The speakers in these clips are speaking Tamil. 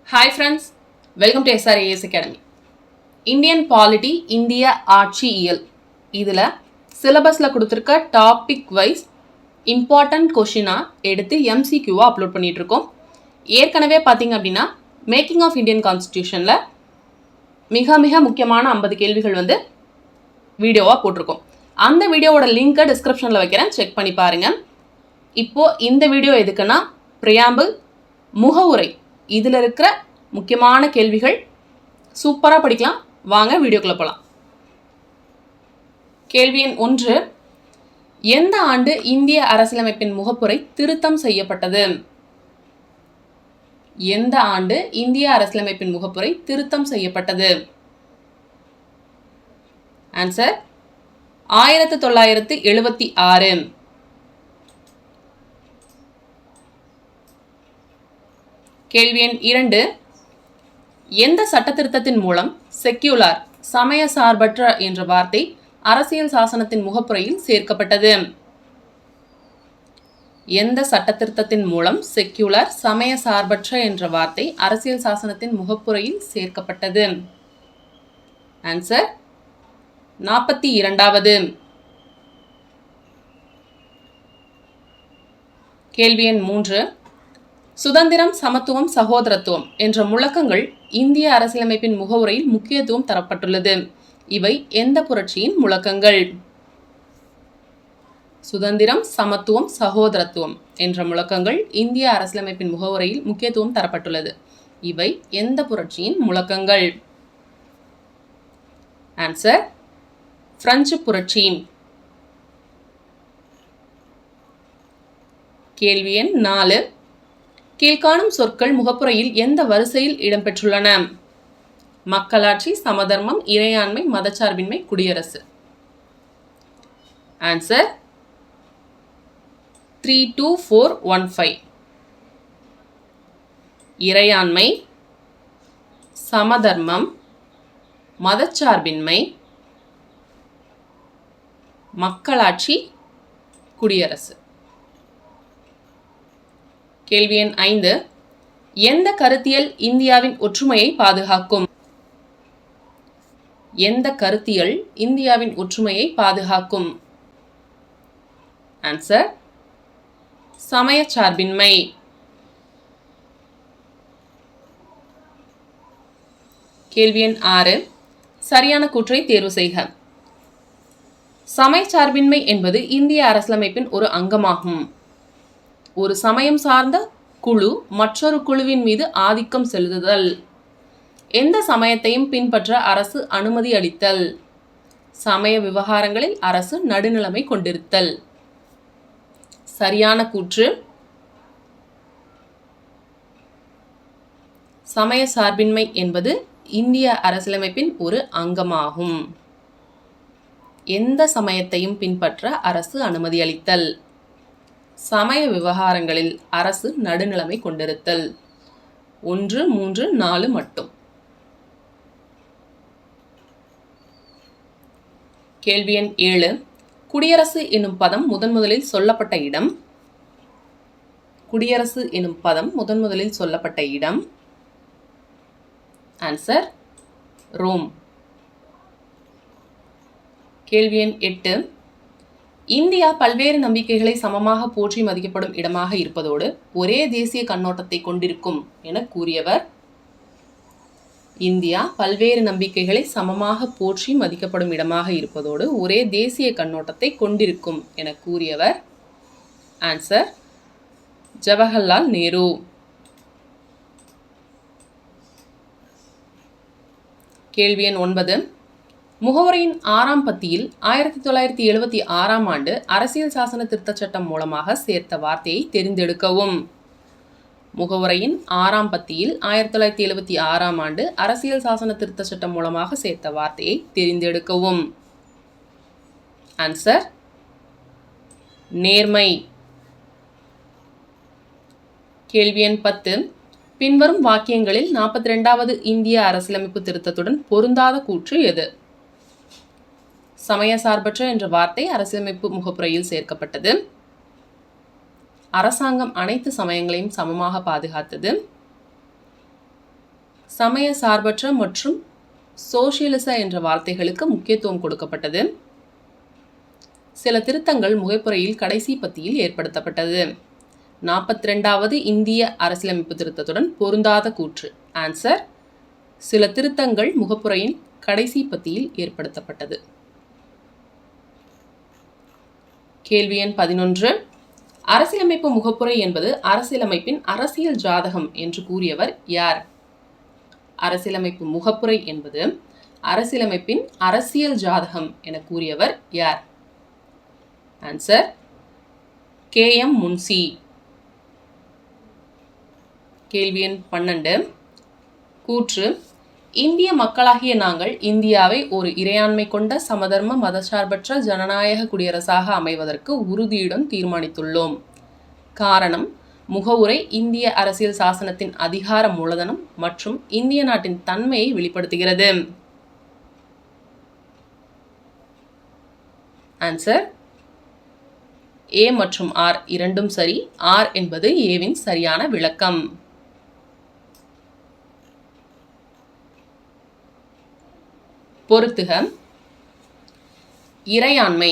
Hi friends, welcome to SRAS Academy. Indian Polity, India ஆட்சியியல் இதில் சிலபஸில் கொடுத்துருக்க டாபிக் வைஸ் இம்பார்ட்டன்ட் கொஷினாக எடுத்து MCQவாக அப்லோட் பண்ணிகிட்ருக்கோம். ஏற்கனவே பார்த்திங்க அப்படின்னா மேக்கிங் ஆஃப் இந்தியன் கான்ஸ்டியூஷனில் மிக மிக முக்கியமான 50 கேள்விகள் வீடியோவாக போட்டிருக்கோம். அந்த வீடியோவோட லிங்க்கை டிஸ்கிரிப்ஷனில் வைக்கிறேன், செக் பண்ணி பாருங்கள். இப்போது இந்த வீடியோ எதுக்குன்னா ப்ரியாம்பிள், முகவுரை, இதில் இருக்கிற முக்கியமான கேள்விகள் சூப்பராக படிக்கலாம். வாங்க வீடியோக்குள்ளே போகலாம். கேள்வி எண் 1, எந்த ஆண்டு இந்திய அரசியலமைப்பின் முகப்புரை திருத்தம் செய்யப்பட்டது? எந்த ஆண்டு இந்திய அரசியலமைப்பின் முகப்புரை திருத்தம் செய்யப்பட்டது? ஆன்சர் 1976. கேள்வி எண் 2, எந்த சட்ட திருத்தத்தின் மூலம் செக்யூலர் சமய சார்பற்ற என்ற வார்த்தை அரசியல் சாசனத்தின் முகப்புரையில் சேர்க்கப்பட்டது? எந்த சட்ட திருத்தத்தின் மூலம் செக்யூலர் சமய சார்பற்ற என்ற வார்த்தை அரசியல் சாசனத்தின் முகப்புரையில் சேர்க்கப்பட்டது? ஆன்சர் 42. கேள்வி எண் 3, சுதந்திரம், சமத்துவம், சகோதரத்துவம் என்ற முழக்கங்கள் இந்திய அரசியலமைப்பின் முகவுரையில் முக்கியத்துவம் தரப்பட்டுள்ளது. இவை எந்த புரட்சியின் முழக்கங்கள்? சுதந்திரம், சமத்துவம், சகோதரத்துவம் என்ற முழக்கங்கள் இந்திய அரசியலமைப்பின் முகவுரையில் முக்கியத்துவம் தரப்பட்டுள்ளது. இவை எந்த புரட்சியின் முழக்கங்கள்? ஆன்சர் பிரெஞ்சு புரட்சி. கேள்வி எண் 4, கீழ்காணும் சொற்கள் முகப்புரையில் எந்த வரிசையில் இடம்பெற்றுள்ளன? மக்களாட்சி, சமதர்மம், இறையாண்மை, மதச்சார்பின்மை, குடியரசு. ஆன்சர் 3, 2, 4, 1, 5. இறையாண்மை, சமதர்மம், மதச்சார்பின்மை, மக்களாட்சி, குடியரசு. கேள்வி எண் 5, எந்த கருத்தியல் இந்தியாவின் ஒற்றுமையை பாதுகாக்கும்? எந்த கருத்தியல் இந்தியாவின் ஒற்றுமையை பாதுகாக்கும்? ஆன்சர் சமயச்சார்பின்மை. கேள்வி எண் 6, சரியான கூற்றை தேர்வு செய்க. சமயச்சார்பின்மை என்பது இந்திய அரசியலமைப்பின் ஒரு அங்கமாகும். ஒரு சமயம் சார்ந்த குழு மற்றொரு குழுவின் மீது ஆதிக்கம் செலுத்துதல். எந்த சமயத்தையும் பின்பற்ற அரசு அனுமதி அளித்தல். சமய விவகாரங்களில் அரசு நடுநிலைமை கொண்டிருத்தல். சரியான கூற்று சமய சார்பின்மை என்பது இந்திய அரசியலமைப்பின் ஒரு அங்கமாகும். எந்த சமயத்தையும் பின்பற்ற அரசு அனுமதி அளித்தல். சமய விவகாரங்களில் அரசு நடுநிலைமை கொண்டிருத்தல். 1, 3, 4 மட்டும். கேள்வி எண் 7, குடியரசு எனும் பதம் முதன்முதலில் சொல்லப்பட்ட இடம். குடியரசு எனும் பதம் முதன்முதலில் சொல்லப்பட்ட இடம். Answer Rome. கேள்வி எண் 8, இந்தியா பல்வேறு நம்பிக்கைகளை சமமாக போற்றி மதிக்கப்படும் இடமாக இருப்பதோடு ஒரே தேசிய கண்ணோட்டத்தை கொண்டிருக்கும் என கூறியவர்? இந்தியா பல்வேறு நம்பிக்கைகளை சமமாக போற்றி மதிக்கப்படும் இடமாக இருப்பதோடு ஒரே தேசிய கண்ணோட்டத்தை கொண்டிருக்கும் என கூறியவர்? ஆன்சர் ஜவஹர்லால் நேரு. கேள்வி எண் 9, முகவுரையின் 6ஆம் பத்தியில் 1976ஆம் ஆண்டு அரசியல் சாசன திருத்தச் சட்டம் மூலமாக சேர்த்த வார்த்தையை தெரிந்தெடுக்கவும். முகவுரையின் 6ஆம் பத்தியில் 1976ஆம் ஆண்டு அரசியல் சாசன திருத்தச் சட்டம் மூலமாக சேர்த்த வார்த்தையை தெரிந்தெடுக்கவும். ஆன்சர் நேர்மை. கேள்வி எண் 10, பின்வரும் வாக்கியங்களில் 42வது இந்திய அரசியலமைப்பு திருத்தத்துடன் பொருந்தாத கூற்று எது? சமய சார்பற்ற என்ற வார்த்தை அரசியலமைப்பு முகப்புரையில் சேர்க்கப்பட்டது. அரசாங்கம் அனைத்து சமயங்களையும் சமமாக பாதுகாத்தது. சமய சார்பற்ற மற்றும் சோசியலிச என்ற வார்த்தைகளுக்கு முக்கியத்துவம் கொடுக்கப்பட்டது. சில திருத்தங்கள் முகப்புரையில் கடைசி பத்தியில் ஏற்படுத்தப்பட்டது. 42வது இந்திய அரசியலமைப்பு திருத்தத்துடன் பொருந்தாத கூற்று. ஆன்சர்: சில திருத்தங்கள் முகப்புரையின் கடைசி பத்தியில் ஏற்படுத்தப்பட்டது. கேள்வி எண் 11. அரசியலமைப்பு முகப்புரை என்பது அரசியலமைப்பின் அரசியல் ஜாதகம் என்று கூறியவர் யார்? அரசியலமைப்பு முகப்புரை என்பது அரசியலமைப்பின் அரசியல் ஜாதகம் என கூறியவர் யார்? Answer: K.M. முன்சி. கேள்வி எண் 12. கூற்று: இந்திய மக்களாகிய நாங்கள் இந்தியாவை ஒரு இறையாண்மை கொண்ட சமதர்ம மதசார்பற்ற ஜனநாயக குடியரசாக அமைவதற்கு உறுதியுடன் தீர்மானித்துள்ளோம். காரணம்: முகவுரை இந்திய அரசியல் சாசனத்தின் அதிகார மூலதனம் மற்றும் இந்திய நாட்டின் தன்மையை வெளிப்படுத்துகிறது. ஆன்சர்: A மற்றும் R இரண்டும் சரி. R என்பது ஏவின் சரியான விளக்கம். பொறுத்துக. இறையாண்மை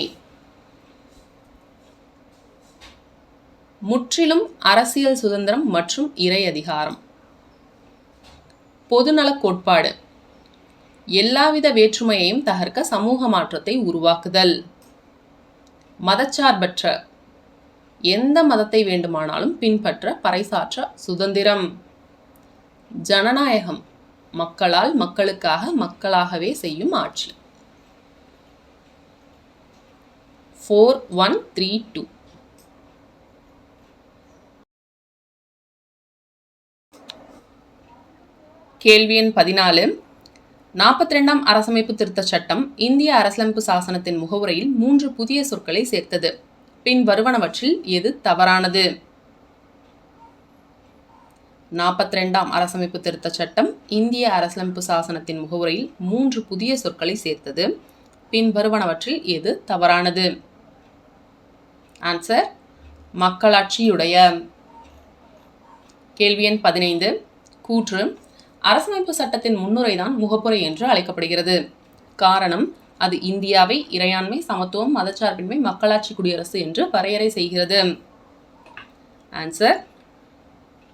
முற்றிலும் அரசியல் சுதந்திரம் மற்றும் இறை அதிகாரம். பொதுநலக் கோட்பாடு எல்லாவித வேற்றுமையையும் தகர்க்க சமூக மாற்றத்தை உருவாக்குதல். மதச்சார்பற்ற எந்த மதத்தை வேண்டுமானாலும் பின்பற்ற பறைசாற்ற சுதந்திரம். ஜனநாயகம் மக்களால் மக்களுக்காக மக்களாகவே செய்யும் ஆட்சி. 4132. கேள்வி எண் 14. 42ஆம் அரசமைப்பு திருத்தச் சட்டம் இந்திய அரசியலமைப்பு சாசனத்தின் முகவுரையில் 3 புதிய சொற்களை சேர்த்தது. பின் வருவனவற்றில் எது தவறானது? 42ஆம் அரசமைப்பு திருத்தச் சட்டம் இந்திய அரசியலமைப்பு சாசனத்தின் முகவுரையில் 3 புதிய சொற்களை சேர்த்தது. பின் வருவனவற்றில் எது தவறானது? ஆன்சர்: மக்களாட்சியுடைய. கேள்வி எண் 15. கூற்று: அரசமைப்பு சட்டத்தின் முன்னுரைதான் முகப்புரை என்று அழைக்கப்படுகிறது. காரணம்: அது இந்தியாவை இறையாண்மை, சமத்துவம், மதச்சார்பின்மை, மக்களாட்சி குடியரசு என்று வரையறை செய்கிறது. ஆன்சர்: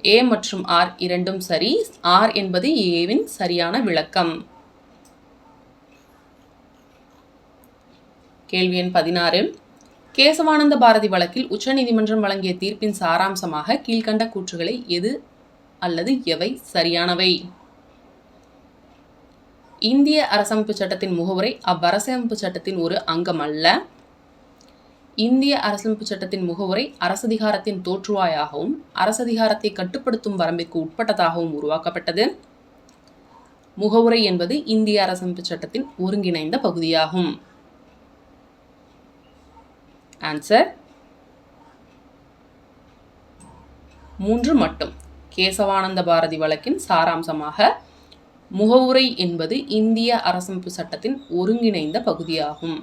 A மற்றும் R இரண்டும் சரி. R என்பது ஏவின் சரியான விளக்கம். கேள்வி எண் 16. கேசவானந்த பாரதி வழக்கில் உச்சநீதிமன்றம் வழங்கிய தீர்ப்பின் சாராம்சமாக கீழ்கண்ட கூற்றுகளை எது அல்லது எவை சரியானவை? இந்திய அரசமைப்பு சட்டத்தின் முகவுரை அவ்வரசமைப்பு சட்டத்தின் ஒரு அங்கம் அல்ல. இந்திய அரசமைப்பு சட்டத்தின் முகவுரை அரசதிகாரத்தின் தோற்றுவாயாகவும் அரசதிகாரத்தை கட்டுப்படுத்தும் வரம்பிற்கு உட்பட்டதாகவும் உருவாக்கப்பட்டது. முகவுரை என்பது இந்திய அரசமைப்பு சட்டத்தின் ஒருங்கிணைந்த பகுதியாகும். ஆன்சர்: 3 மட்டும். கேசவானந்த பாரதி வழக்கின் சாராம்சமாக முகவுரை என்பது இந்திய அரசமைப்பு சட்டத்தின் ஒருங்கிணைந்த பகுதியாகும்.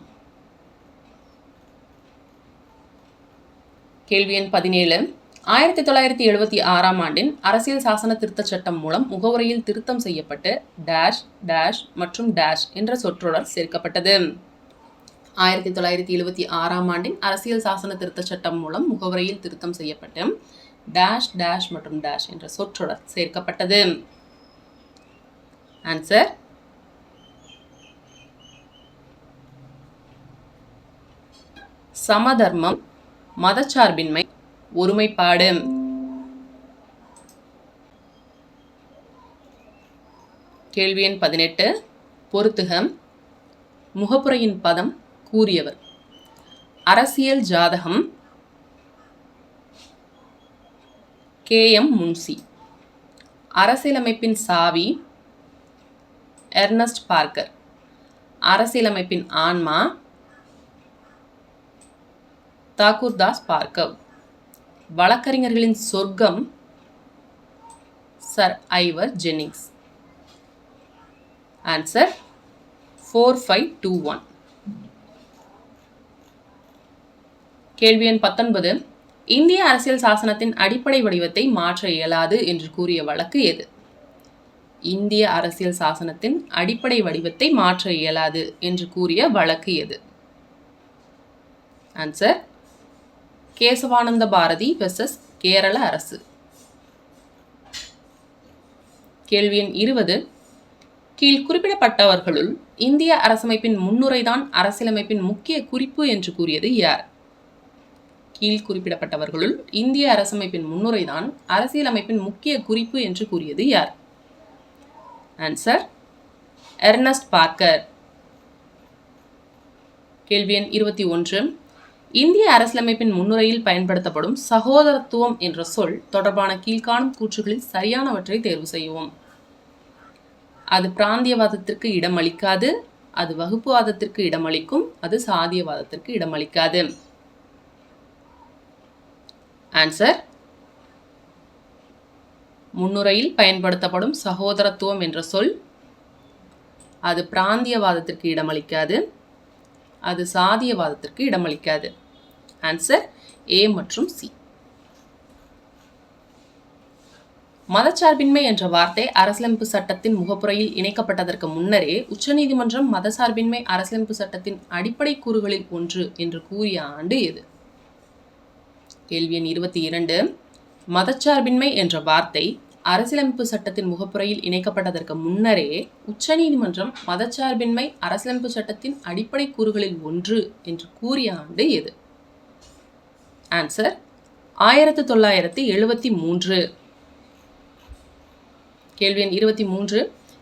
கேள்வி எண் 17. 1976ஆம் ஆண்டின் அரசியல் சாசன திருத்தச் சட்டம் மூலம் முகவுரையில் திருத்தம் செய்யப்பட்டு டேஷ் டேஷ் மற்றும் டேஷ் என்ற சொற்றொடர் சேர்க்கப்பட்டது. 1976ஆம் ஆண்டின் அரசியல் சாசன திருத்தச் சட்டம் மூலம் முகவுரையில் திருத்தம் செய்யப்பட்டு டேஷ் டேஷ் மற்றும் டேஷ் என்ற சொற்றொடர் சேர்க்கப்பட்டது. ஆன்சர்: சமதர்மம், மதச்சார்பின்மை, ஒருமைப்பாடு. கேள்வி எண் 18. பொறுத்துக. முகப்புரையின் பதம் கூறியவர். அரசியல் ஜாதகம் K.M. முன்சி. அரசியலமைப்பின் சாவி எர்னஸ்ட் பார்க்கர். அரசியலமைப்பின் ஆன்மா தாக்கூர்தாஸ் பார்க்கர். வழக்கறிஞர்களின் சொர்க்கம் சர் ஐவர் ஜென்னிங்ஸ். ஆன்சர்: 4521. கேள்வி எண் 19. இந்திய அரசியல் சாசனத்தின் அடிப்படை வடிவத்தை மாற்ற இயலாது என்று கூறிய வழக்கு எது? இந்திய அரசியல் சாசனத்தின் அடிப்படை வடிவத்தை மாற்ற இயலாது என்று கூறிய வழக்கு எது? ஆன்சர் கேசவானந்த பாரதி வெர்சஸ் கேரள அரசு. கேள்வி எண் 20. கீழ் குறிப்பிடப்பட்டவர்களுள் இந்திய அரசமைப்பின் முன்னுரைதான் அரசியலமைப்பின் முக்கிய குறிப்பு என்று கூறியது யார்? கீழ் குறிப்பிடப்பட்டவர்களுள் இந்திய அரசமைப்பின் முன்னுரைதான் அரசியலமைப்பின் முக்கிய குறிப்பு என்று கூறியது யார்? Answer Ernest Parker. கேள்வி எண் 21. இந்திய அரசியலமைப்பின் முன்னுரையில் பயன்படுத்தப்படும் சகோதரத்துவம் என்ற சொல் தொடர்பான கீழ்காணும் கூற்றுகளில் சரியானவற்றை தேர்வு செய்யவும். அது பிராந்தியவாதத்திற்கு இடமளிக்காது, அது வகுப்புவாதத்திற்கு இடமளிக்கும், அது சாதியவாதத்திற்கு இடமளிக்காது. ஆன்சர் முன்னுரையில் பயன்படுத்தப்படும் சகோதரத்துவம் என்ற சொல் அது பிராந்தியவாதத்திற்கு இடமளிக்காது, அது சாதியவாதத்திற்கு இடமளிக்காது. ஆன்சர் ஏ மற்றும் சி. மதச்சார்பின்மை என்ற வார்த்தை அரசியலமைப்பு சட்டத்தின் முகப்புரையில் இணைக்கப்பட்டதற்கு முன்னரே உச்சநீதிமன்றம் மதசார்பின்மை அரசியலமைப்பு சட்டத்தின் அடிப்படை கூறுகளில் ஒன்று என்று கூறிய ஆண்டு எது? கேள்வி எண் 22. மதச்சார்பின்மை என்ற வார்த்தை அரசியலமைப்பு சட்டத்தின் முகப்புரையில் இணைக்கப்பட்டதற்கு முன்னரே உச்சநீதிமன்றம் மதச்சார்பின்மை அரசியலமைப்பு சட்டத்தின் அடிப்படை கூறுகளில் ஒன்று என்று கூறிய ஆண்டு எது? ஆன்சர் 1973. கேள்வி எண் 23.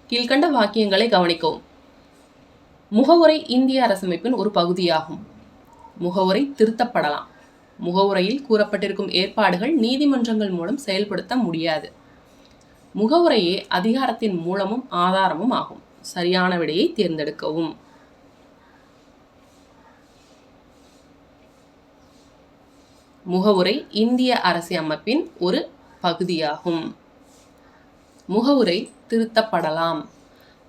கீழ்கண்ட வாக்கியங்களை கவனிக்கவும். முகவுரை இந்திய அரசமைப்பின் ஒரு பகுதியாகும். முகவுரை திருத்தப்படலாம். முகவுரையில் கூறப்பட்டிருக்கும் ஏற்பாடுகள் நீதிமன்றங்கள் மூலம் செயல்படுத்த முடியாது. முகவுரையே அதிகாரத்தின் மூலமும் ஆதாரமும் ஆகும். சரியான விடையை தேர்ந்தெடுக்கவும். முகவுரை இந்திய அரசியலமைப்பின் ஒரு பகுதியாகும். முகவுரை திருத்தப்படலாம்.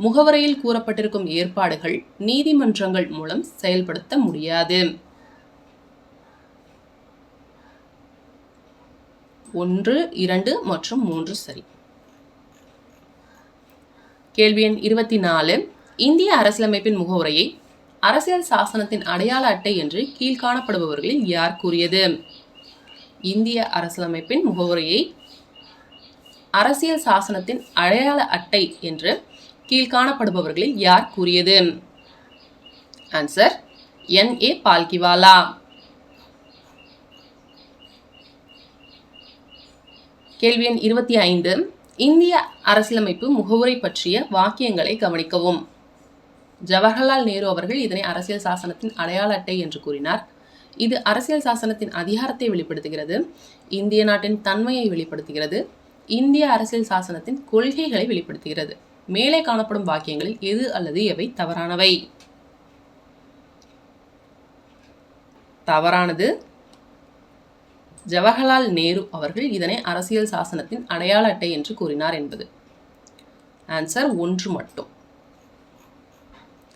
முகவுரையில் கூறப்பட்டிருக்கும் ஏற்பாடுகள் நீதிமன்றங்கள் மூலம் செயல்படுத்த முடியாது. 1, 2 மற்றும் 3 சரி. கேள்வி எண் 24. இந்திய அரசியலமைப்பின் முகவுரையை அரசியல் சாசனத்தின் அடையாள அட்டை என்று கீழ்காணப்படுபவர்களில் யார் கூறியது? இந்திய அரசியலமைப்பின் முகவுரையை அரசியல் சாசனத்தின் அடையாள அட்டை என்று கீழ்காணப்படுபவர்களில் யார் கூறியது? Answer N.A. பால்கிவாலா. கேள்வி எண் 25. இந்திய அரசியலமைப்பு முகவுரை பற்றிய வாக்கியங்களை கவனிக்கவும். ஜவஹர்லால் நேரு அவர்கள் இதனை அரசியல் சாசனத்தின் அடையாள அட்டை என்று கூறினார். இது அரசியல் சாசனத்தின் அதிகாரத்தை வெளிப்படுத்துகிறது, இந்திய நாட்டின் தன்மையை வெளிப்படுத்துகிறது, இந்திய அரசியல் சாசனத்தின் கொள்கைகளை வெளிப்படுத்துகிறது. மேலே காணப்படும் வாக்கியங்களில் எது அல்லது எவை தவறானவை? தவறானது ஜவஹர்லால் நேரு அவர்கள் இதனை அரசியல் சாசனத்தின் அடையாள அட்டை என்று கூறினார் என்பது. ஆன்சர் 1 மட்டும்.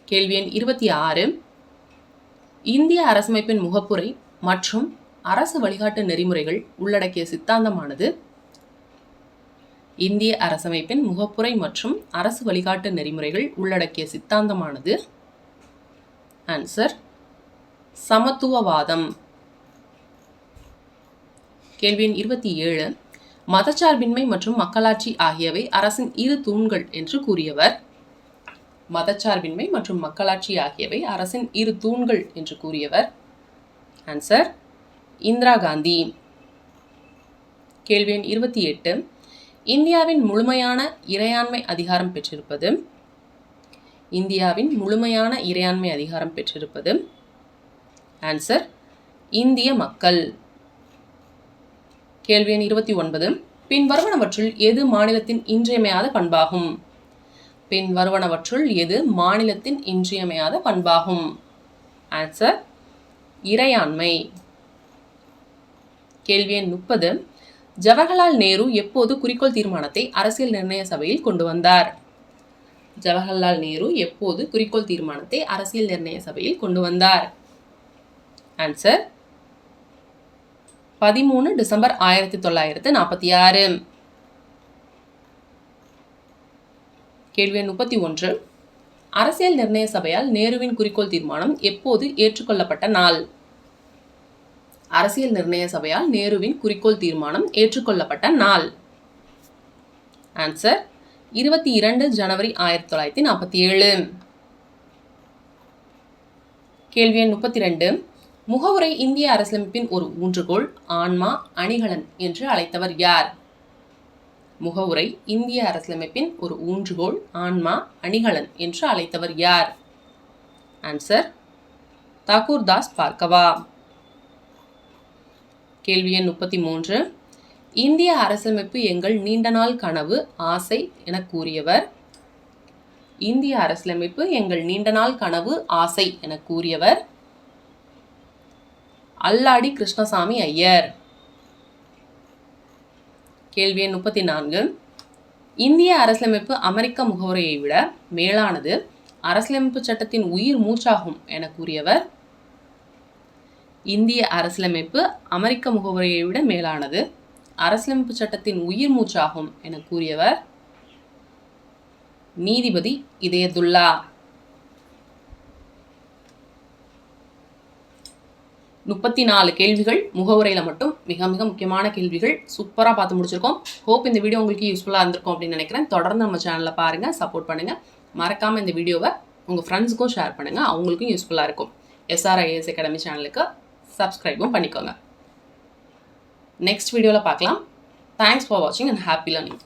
கேள்வி எண் 26. இந்திய அரசமைப்பின் முகப்புரை மற்றும் அரசு வழிகாட்டு நெறிமுறைகள் உள்ளடக்கிய சித்தாந்தமானது? இந்திய அரசமைப்பின் முகப்புரை மற்றும் அரசு வழிகாட்டு நெறிமுறைகள் உள்ளடக்கிய சித்தாந்தமானது? ஆன்சர் சமத்துவவாதம். கேள்வி எண் 27. மதச்சார்பின்மை மற்றும் மக்களாட்சி ஆகியவை அரசின் இரு தூண்கள் என்று கூறியவர்? மதச்சார்பின்மை மற்றும் மக்களாட்சி ஆகியவை அரசின் இரு தூண்கள் என்று கூறியவர்? ஆன்சர் இந்திரா காந்தி. கேள்வி எண் 28. இந்தியாவின் முழுமையான இறையாண்மை அதிகாரம் பெற்றிருப்பது? இந்தியாவின் முழுமையான இறையாண்மை அதிகாரம் பெற்றிருப்பது? ஆன்சர் இந்திய மக்கள். கேள்வி எண் 29. பின்வருவனவற்றுள் எது மாநிலத்தின் இன்றியமையாத பண்பாகும்? பின்வருவனவற்றுள் எது மாநிலத்தின் இன்றியமையாத பண்பாகும்? ஆன்சர் இறையாண்மை. கேள்வி எண் 30. ஜவஹர்லால் நேரு எப்போது குறிக்கோள் தீர்மானத்தை அரசியல் நிர்ணய சபையில் கொண்டு வந்தார்? ஜவஹர்லால் நேரு எப்போது குறிக்கோள் தீர்மானத்தை அரசியல் நிர்ணய சபையில் கொண்டு வந்தார்? Answer 13 December 1946. கேள்வி எண் 31. அரசியல் நிர்ணய சபையால் நேருவின் குறிக்கோள் தீர்மானம் எப்போது ஏற்றுக்கொள்ளப்பட்ட நாள்? அரசியல் நிர்ணய சபையால் நேருவின் குறிக்கோள் தீர்மானம் ஏற்றுக்கொள்ளப்பட்ட நாள். ஆன்சர் 22 ஜனவரி 1947. கேள்வி எண் 32. முகவுரை இந்திய அரசியலமைப்பின் ஒரு ஊன்றுகோல், ஆன்மா, அணிகலன் என்று அழைத்தவர் யார்? முகவுரை இந்திய அரசியலமைப்பின் ஒரு ஊன்றுகோல், ஆன்மா, அணிகலன் என்று அழைத்தவர் யார்? ஆன்சர் தாக்கூர் தாஸ் பார்கவா. கேள்வி எண் 33. இந்திய அரசியலமைப்பு எங்கள் நீண்ட நாள் கனவு, ஆசை என கூறியவர்? இந்திய அரசியலமைப்பு எங்கள் நீண்ட நாள் கனவு, ஆசை என கூறியவர் அல்லாடி கிருஷ்ணசாமி ஐயர். கேள்வி எண் 34. இந்திய அரசியலமைப்பு அமெரிக்க முகவுரையை விட மேலானது, அரசியலமைப்பு சட்டத்தின் உயிர் மூச்சாகும் என கூறியவர்? இந்திய அரசியலமைப்பு அமெரிக்க முகவுரையை விட மேலானது, அரசியலமைப்பு சட்டத்தின் உயிர் மூச்சாகும் என கூறியவர் நீதிபதி இதயதுல்லா. 34 கேள்விகள் முகவுரையில் மட்டும், மிக மிக முக்கியமான கேள்விகள். சூப்பராக பார்த்து முடிச்சிருக்கோம். ஹோப் இந்த வீடியோ உங்களுக்கு யூஸ்ஃபுல்லாக இருந்திருக்கும் அப்படின்னு நினைக்கிறேன். தொடர்ந்து நம்ம சேனலில் பாருங்கள், சப்போர்ட் பண்ணுங்கள். மறக்காமல் இந்த வீடியோவை உங்கள் ஃப்ரெண்ட்ஸுக்கும் ஷேர் பண்ணுங்கள், அவங்களுக்கும் யூஸ்ஃபுல்லாக இருக்கும். SRIAS அகாடமி சேனலுக்கு சப்ஸ்கிரைபும் பண்ணிக்கோங்க. நெக்ஸ்ட் வீடியோவில் பார்க்கலாம். தேங்க்ஸ் ஃபார் வாட்சிங் அண்ட் ஹாப்பி லேர்னிங்.